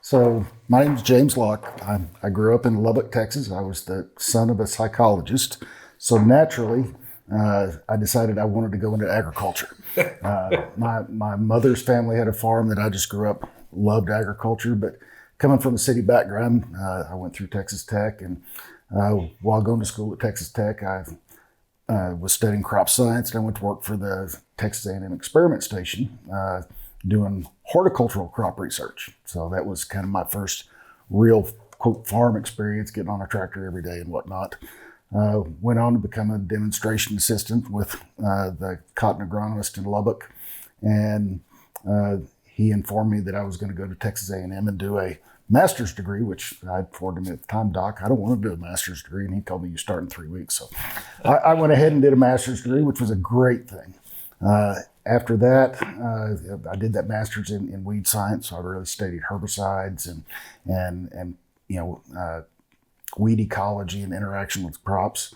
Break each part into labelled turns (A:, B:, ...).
A: So my name is James Locke. I grew up in Lubbock, Texas. I was the son of a psychologist. So naturally, I decided I wanted to go into agriculture. My mother's family had a farm that I just grew up, loved agriculture, but coming from a city background, I went through Texas Tech, and while going to school at Texas Tech, I was studying crop science, and I went to work for the Texas A&M Experiment Station, doing horticultural crop research. So that was kind of my first real, quote, farm experience, getting on a tractor every day and whatnot. Went on to become a demonstration assistant with the cotton agronomist in Lubbock, and he informed me that I was going to go to Texas A&M and do a master's degree, which I informed him at the time, Doc, I don't want to do a master's degree, and he told me you start in 3 weeks. So I went ahead and did a master's degree, which was a great thing. After that, I did that master's in weed science, so I really studied herbicides and weed ecology and interaction with crops.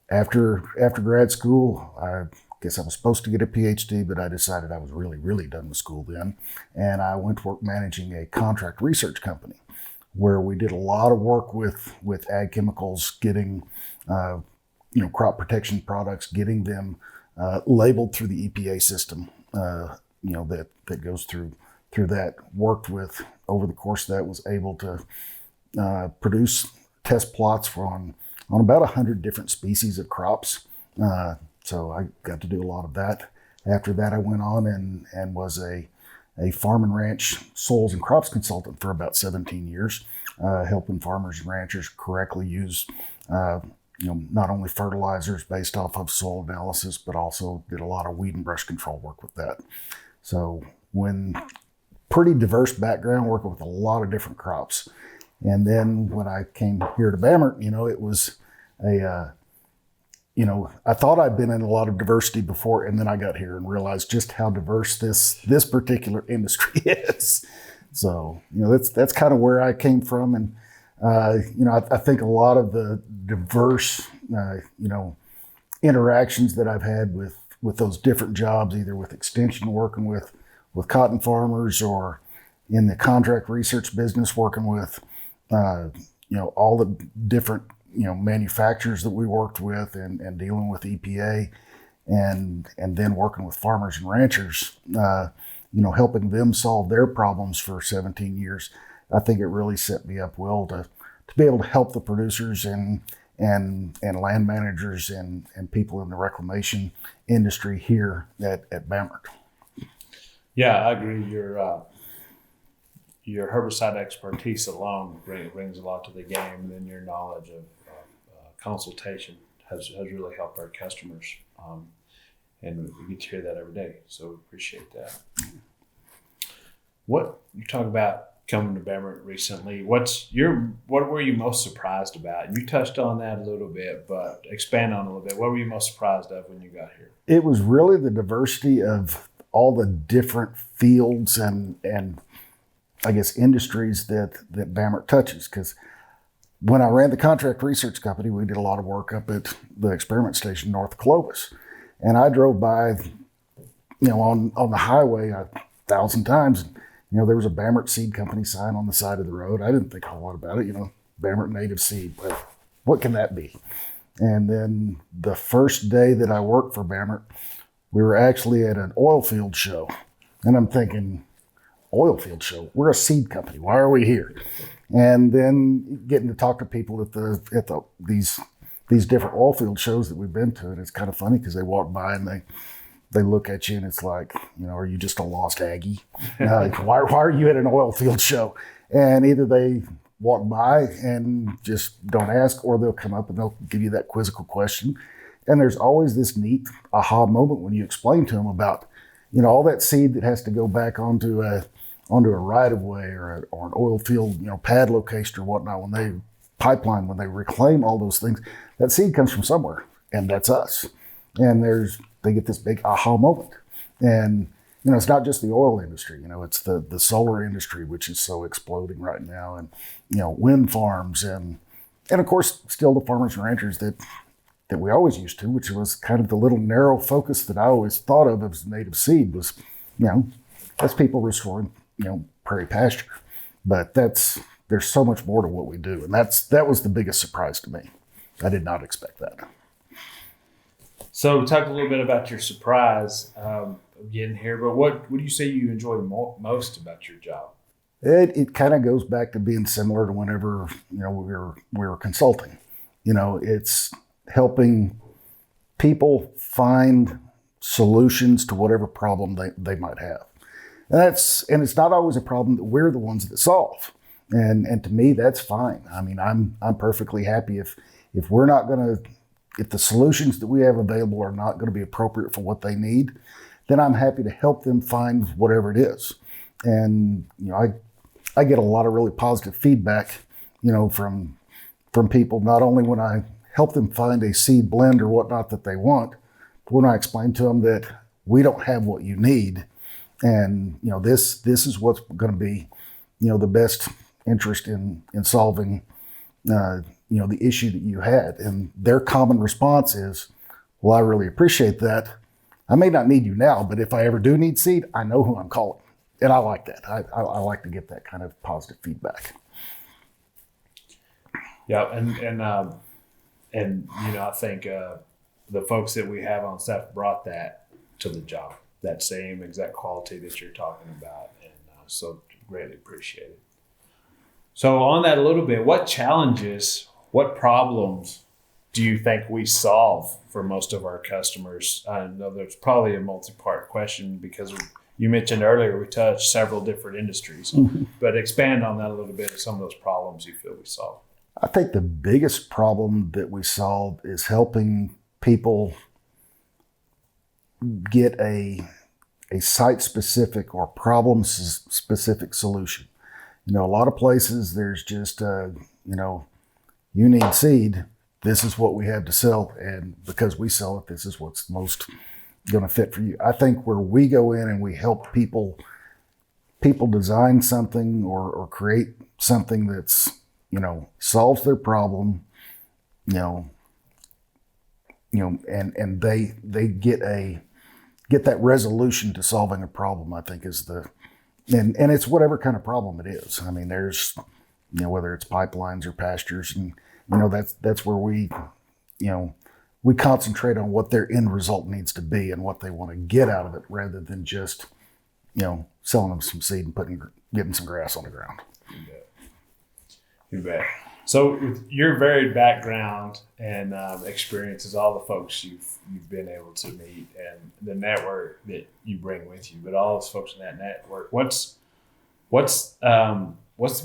A: After grad school, I guess I was supposed to get a PhD, but I decided I was really done with school then, and I went to work managing a contract research company where we did a lot of work with ag chemicals, getting crop protection products, getting them labeled through the EPA system, that goes through that. Worked with, over the course of that, was able to produce test plots on about 100 different species of crops. So I got to do a lot of that. After that, I went on and was a farm and ranch soils and crops consultant for about 17 years, helping farmers and ranchers correctly use not only fertilizers based off of soil analysis, but also did a lot of weed and brush control work with that. So pretty diverse background, working with a lot of different crops. And then when I came here to Bamert, it was I thought I'd been in a lot of diversity before, and then I got here and realized just how diverse this particular industry is. So, that's kind of where I came from. And, I think a lot of the diverse, interactions that I've had with those different jobs, either with extension, working with cotton farmers, or in the contract research business, working with, all the different, manufacturers that we worked with, and dealing with EPA, and then working with farmers and ranchers, helping them solve their problems for 17 years. I think it really set me up well to be able to help the producers and land managers and people in the reclamation industry here at Bamert.
B: Yeah, I agree. Your herbicide expertise alone brings a lot to the game, and then your knowledge of consultation has really helped our customers, and we get to hear that every day. So we appreciate that. What you talk about coming to Bamert recently? What were you most surprised about? You touched on that a little bit, but expand on it a little bit. What were you most surprised of when you got here?
A: It was really the diversity of all the different fields and I guess industries that Bamert touches. Because when I ran the contract research company, we did a lot of work up at the experiment station north of Clovis. And I drove by, on the highway 1,000 times. There was a Bamert Seed Company sign on the side of the road. I didn't think a whole lot about it, Bamert Native Seed. Well, what can that be? And then the first day that I worked for Bamert, we were actually at an oil field show. And I'm thinking, oil field show? We're a seed company. Why are we here? And then getting to talk to people at these different oil field shows that we've been to, and it's kind of funny because they walk by and they look at you and it's like, are you just a lost Aggie? Why are you at an oil field show? And either they walk by and just don't ask, or they'll come up and they'll give you that quizzical question. And there's always this neat aha moment when you explain to them about, all that seed that has to go back onto a right of way or an oil field, pad location or whatnot, when they reclaim all those things, that seed comes from somewhere, and that's us. And they get this big aha moment. And, it's not just the oil industry, it's the solar industry, which is so exploding right now, and, wind farms, and of course, still the farmers and ranchers that we always used to, which was kind of the little narrow focus that I always thought of as native seed was, that's people restoring, prairie pasture. But there's so much more to what we do, and that was the biggest surprise to me. I did not expect that.
B: So talk a little bit about your surprise of getting here, but what do you say you enjoy most about your job?
A: It kind of goes back to being similar to whenever we were consulting. It's helping people find solutions to whatever problem they might have. And it's not always a problem that we're the ones that solve. And to me, that's fine. I mean, I'm perfectly happy if we're not going to, if the solutions that we have available are not going to be appropriate for what they need, then I'm happy to help them find whatever it is. And I get a lot of really positive feedback, from people, not only when I help them find a seed blend or whatnot that they want, but when I explain to them that we don't have what you need, and this is what's going to be, the best interest in solving, the issue that you had. And their common response is, well, I really appreciate that. I may not need you now, but if I ever do need seed, I know who I'm calling. And I like that. I like to get that kind of positive feedback.
B: Yeah, and I think the folks that we have on staff brought that to the job, that same exact quality that you're talking about, and so greatly appreciate it. So on that a little bit, what challenges, what problems do you think we solve for most of our customers? I know there's probably a multi-part question because you mentioned earlier we touch several different industries, but expand on that a little bit of some of those problems you feel we solve.
A: I think the biggest problem that we solve is helping people get a site-specific or problem-specific solution. A lot of places there's just, you need seed, this is what we have to sell, and because we sell it, this is what's most going to fit for you. I think where we go in and we help people design something or create something that's, solves their problem, and they get that resolution to solving a problem, I think is and it's whatever kind of problem it is. I mean, there's, whether it's pipelines or pastures, and, that's where we concentrate on what their end result needs to be and what they want to get out of it rather than just, selling them some seed and getting some grass on the ground.
B: You bet. So with your varied background and experiences, all the folks you've been able to meet and the network that you bring with you, but all those folks in that network, what's the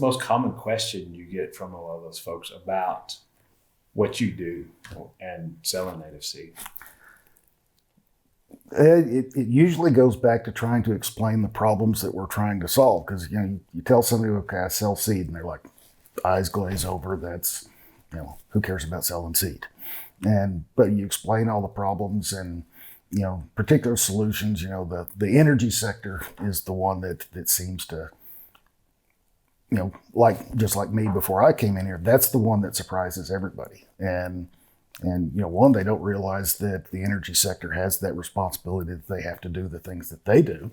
B: most common question you get from a lot of those folks about what you do and selling native seed?
A: It usually goes back to trying to explain the problems that we're trying to solve. Because, you tell somebody, okay, I sell seed, and they're like, eyes glaze over. That's, who cares about selling seed? But you explain all the problems and, particular solutions. The energy sector is the one that seems to, just like me before I came in here, that's the one that surprises everybody. And one, they don't realize that the energy sector has that responsibility that they have to do the things that they do.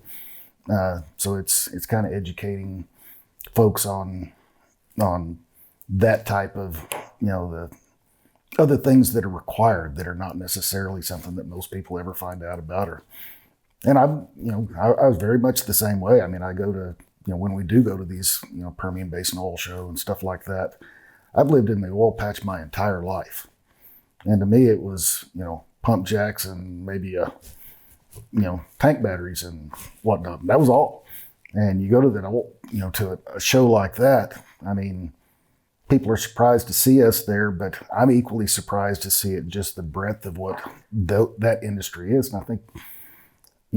A: So it's kind of educating folks on that type of, the other things that are required that are not necessarily something that most people ever find out about. And I was very much the same way. I mean, I go to, when we do go to these, Permian Basin Oil Show and stuff like that, I've lived in the oil patch my entire life. And to me, it was, pump jacks and maybe tank batteries and whatnot. That was all. And you go to that, to a show like that. I mean, people are surprised to see us there, but I'm equally surprised to see it, just the breadth of what that industry is. And I think,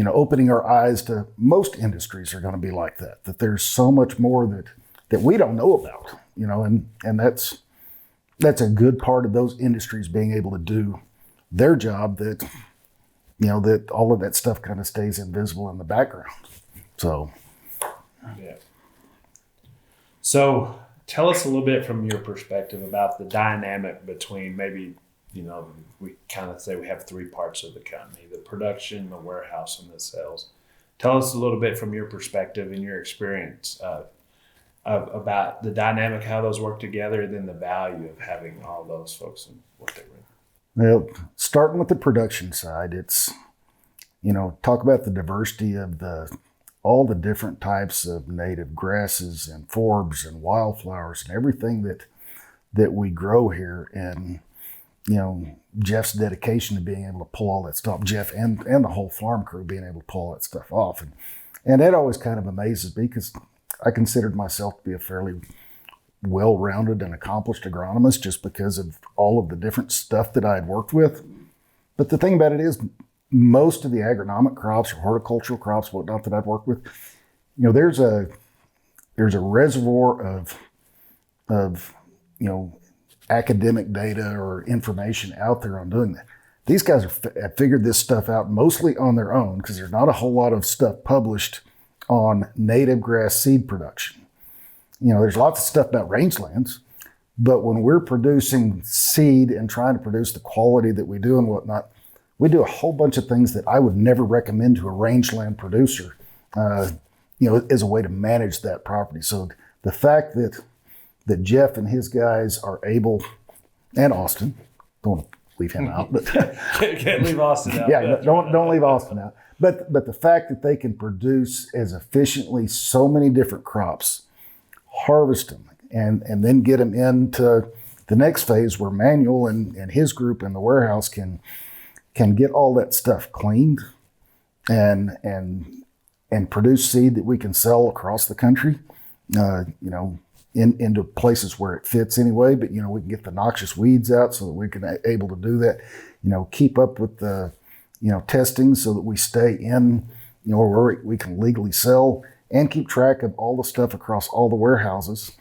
A: opening our eyes to most industries are going to be like that. That there's so much more that we don't know about. And that's a good part of those industries being able to do their job, that that all of that stuff kind of stays invisible in the background. So
B: yeah. So tell us a little bit from your perspective about the dynamic between maybe, we kind of say we have three parts of the company: the production, the warehouse, and the sales. Tell us a little bit from your perspective and your experience about the dynamic, how those work together, and then the value of having all those folks and what they bring.
A: Well, starting with the production side, it's, talk about the diversity of all the different types of native grasses and forbs and wildflowers and everything that we grow here. And, Jeff's dedication to being able to pull all that stuff, Jeff and the whole farm crew being able to pull all that stuff off. And that always kind of amazes me because I considered myself to be a fairly well-rounded and accomplished agronomist just because of all of the different stuff that I had worked with. But the thing about it is most of the agronomic crops or horticultural crops, whatnot that I've worked with, there's a reservoir of academic data or information out there on doing that. These guys have figured this stuff out mostly on their own because there's not a whole lot of stuff published on native grass seed production. There's lots of stuff about rangelands, but when we're producing seed and trying to produce the quality that we do and whatnot, we do a whole bunch of things that I would never recommend to a rangeland producer, as a way to manage that property. So the fact that Jeff and his guys are able, and Austin, don't want to leave him out, but
B: can't leave Austin out.
A: Yeah, don't leave Austin out. But the fact that they can produce as efficiently so many different crops, harvest them, and then get them into the next phase where Manuel and his group in the warehouse can get all that stuff cleaned and produce seed that we can sell across the country, into places where it fits anyway. But, we can get the noxious weeds out so that we can able to do that, keep up with the, testing so that we stay in, where we can legally sell and keep track of all the stuff across all the warehouses.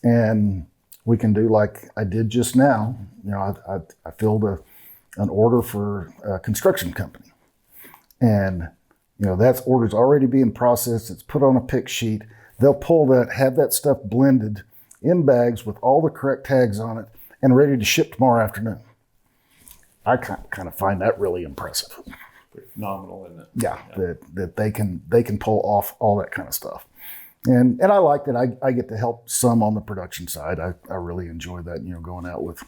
A: And we can do like I did just now. I filled an order for a construction company. And, that order's already being processed. It's put on a pick sheet. They'll pull that, have that stuff blended in bags with all the correct tags on it and ready to ship tomorrow afternoon. I kind of find that really impressive.
B: Pretty phenomenal, isn't it?
A: Yeah. That they can pull off all that kind of stuff. And I like that I get to help some on the production side. I really enjoy that, going out with,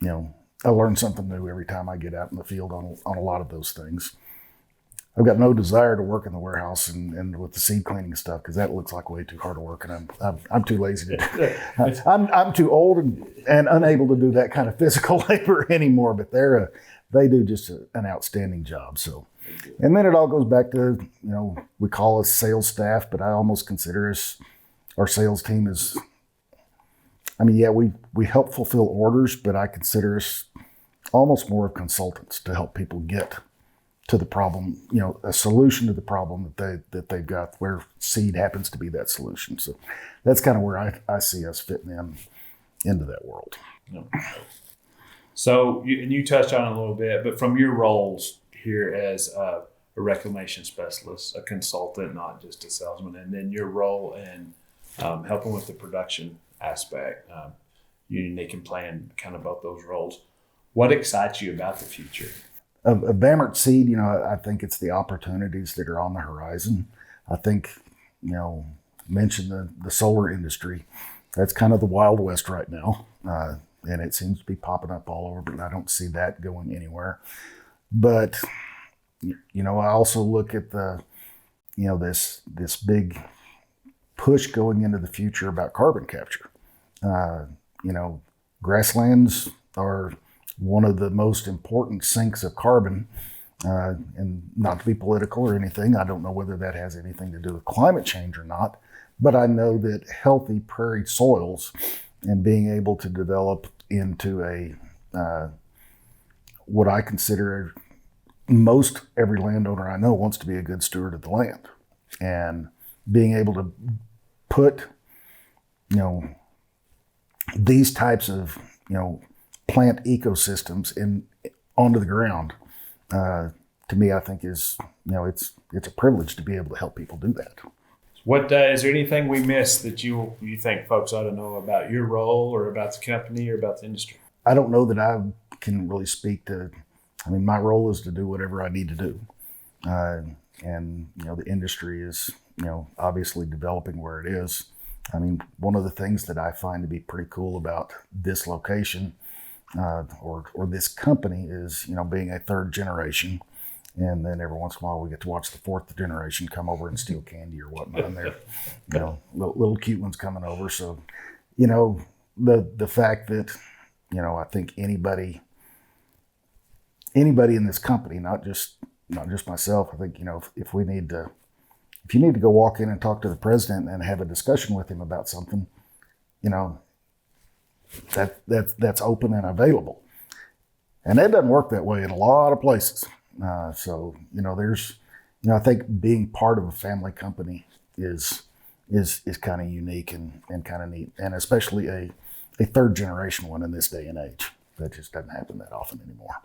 A: I learn something new every time I get out in the field on a lot of those things. I've got no desire to work in the warehouse and with the seed cleaning stuff because that looks like way too hard of work, and I'm too lazy to do it. I'm too old and unable to do that kind of physical labor anymore. But they do just an outstanding job. So, and then it all goes back to we call us sales staff, but I almost consider our sales team is. I mean, yeah, we help fulfill orders, but I consider us almost more of consultants to help people get to the problem, a solution to the problem that they've got, where seed happens to be that solution. So that's kind of where I see us fitting into that world.
B: So you touched on it a little bit, but from your roles here as a reclamation specialist, a consultant, not just a salesman, and then your role in helping with the production aspect, they can play in kind of both those roles. What excites you about the future?
A: Of Bamert Seed, I think it's the opportunities that are on the horizon. I think, mention the solar industry. That's kind of the Wild West right now. And it seems to be popping up all over, but I don't see that going anywhere. But, I also look at this big push going into the future about carbon capture. Grasslands are one of the most important sinks of carbon, and not to be political or anything, I don't know whether that has anything to do with climate change or not, but I know that healthy prairie soils and being able to develop into what I consider most every landowner I know wants to be a good steward of the land, and being able to put, these types of, plant ecosystems onto the ground, to me, I think is, it's a privilege to be able to help people do that.
B: What is there anything we missed that you think folks ought to know about your role or about the company or about the industry?
A: I don't know that I can really speak to. I mean, my role is to do whatever I need to do. and the industry is obviously developing where it is. I mean, one of the things that I find to be pretty cool about this location or this company is being a third generation. And then every once in a while, we get to watch the fourth generation come over and steal candy or whatnot. And they're, little cute ones coming over. So, the fact that, I think anybody in this company, not just myself, I think, if you need to go walk in and talk to the president and have a discussion with him about something, that's open and available. And that doesn't work that way in a lot of places. So there's, I think being part of a family company is kind of unique and kind of neat, and especially a third generation one in this day and age. That just doesn't happen that often anymore.